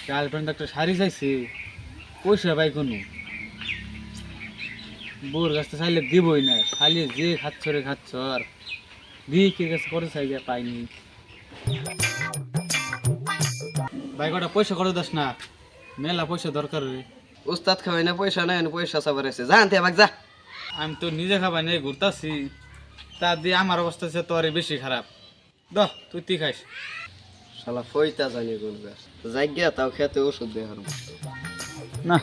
Girlfriend একটা শাড়ি চাইছি, পয়সা পাই কোনো বউর কাছে চাইলে দিবই না, খালি যে খাচ্ছ রে খাচ্ছ আর দিয়ে কে কাছে করে চাই যে পাইনি। ভাই কটা পয়সা করে দাস না, মেলা পয়সা দরকার রে। উস্তাদ খাওয়াই না পয়সা নাই পয়সা চাবার আছে জানতে বাক যা। আমি তো নিজে খাবার নিয়ে ঘুরতাছি, তা দিয়ে আমার অবস্থা হচ্ছে তোর বেশি খারাপ। তুই তুই খাইস। শালা ফইতা জানি কোন গাছ যাই গিয়া তাও খেতে ওষুধ দিয়ে হারম। না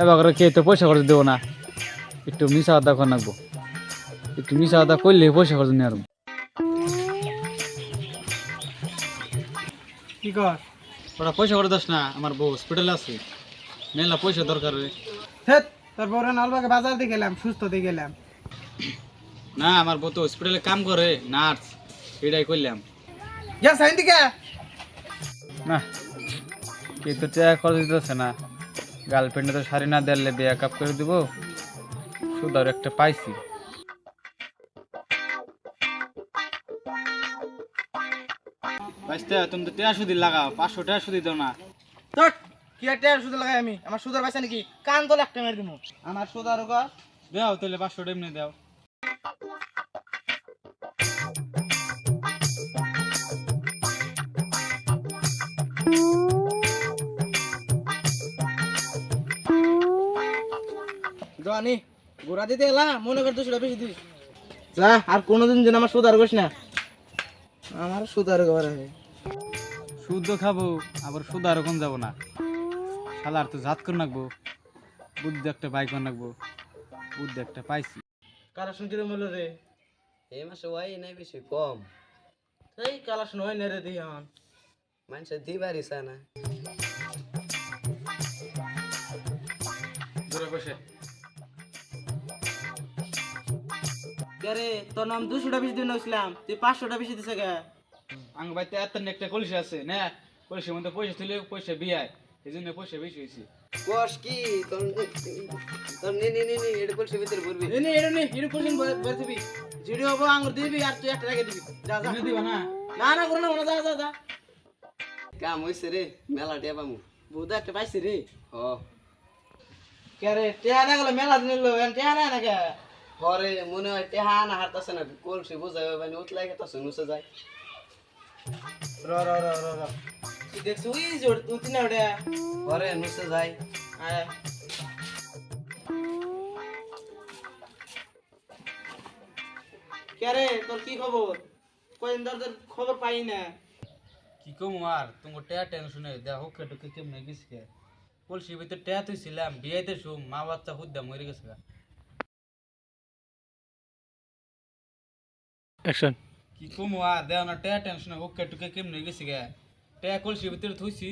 এবার করে কে তো পয়সা খরচ দেবো না, একটু মিশা আদা করে রাখবো, একটু মিশা আদা করলে পয়সা খরচ নিয়ে আরম। কি কর? ওরা পয়সা করে দাস না, আমার বউ হসপিটালে আছে, মেলা পয়সা দরকার রে। হেৎ, তোর বড় নালবাগে বাজার দিয়ে গেলাম, সুস্থ দিয়ে গেলাম। না আমার বউ তো হসপিটালে কাম করে, নার্স, এটাই করলাম। যা সাইন দিকে। না কে তো টাকা খরচ দিতেছে না, গার্লফ্রেন্ডে তো শাড়ি না দিলে বিয়ে কাপ করে দিব, শুধু আর একটা পাইছি। তুমি তো 1.5 সুদি লাগাও, 500 টাকা সুদি দাও না। তোর কি একটা সুদ লাগাই আমি? আমার সুদার পয়সা নাকি? কান তো একটা মেরে দিমু। আমার সুদার ওগা দাও তাহলে 500 টাকা এমনি দাও। জানি গোড়া দিতে এলা মনে কর 200 টাকা বেশি দিস। যা আর কোনোদিন যেন আমার সুদার করিস না। আমার সুদার ঘর আছে। সুদ খাবো আবার সুদ আর কোন যাবো না, শালার তো জাত করে রাখবো, বুদ্ধি একটা বাইক করে রাখবো, বুদ্ধি একটা পাইছি। কারা শুনছি রে মূল্য রে? এই মাসে ওয়াই নাই বেশি কম এই কালা শুন হয় না রে দিহান। মানুষের দিবারই চায় না। দূরে বসে আরে তোর নাম 200 টাকা বেশি দিন নছিলাম, তুই 500 টাকা বেশি দিছে কে? আঙ্গ বাইতে এত একটা কলসি আছে না, কলসির মধ্যে পয়সা তুলে পয়সা বিয়ায়, এই জন্য পয়সা বেশি হয়েছে। কোষ কি তোর তোর নি নি নি নি এটা কলসি ভিতরে ভরবি। এনে এনে কোশ্চেন বের দিবি, জিডি হবো আঙ্গুর দিবি আর তুই একটা রেখে দিবি। যা যা। এনে দিবা না? না না করো না করো, যা যা যা। কাম হইছে রে মেলা টিয়া পামু। বুদা একটা পাইছি রে। হ কে রে টেহা না গেলে মেলা দিন লো এন টেহা না কে? পরে মনে হয় টেহা না হারতাছে না কলসি বোঝাই মানে উতলাই গেতাছে নুসে যায়। র র র র র তুই দেখছ ওই জোর তুই তিন ওটা। পরে নুসে যায়। আয় কে রে তোর কি খবর? কয়দিন ধরে তোর খবর পাই না। কি কম আর তোমার টেয়া টেনশনে দেখো কেটে কেমনে গেছি কে, কলসির ভিতরে টেয়া তুইছিলাম, বিয়েতে শুম মা বাচ্চা হুদ্দা মরে গেছে গা। অ্যাকশন। কি কম আর দেও না টেয়া টেনশনে ওকে টুকে কেমনে গেছি গে, টেয়া কলসির ভিতরে থুইছি।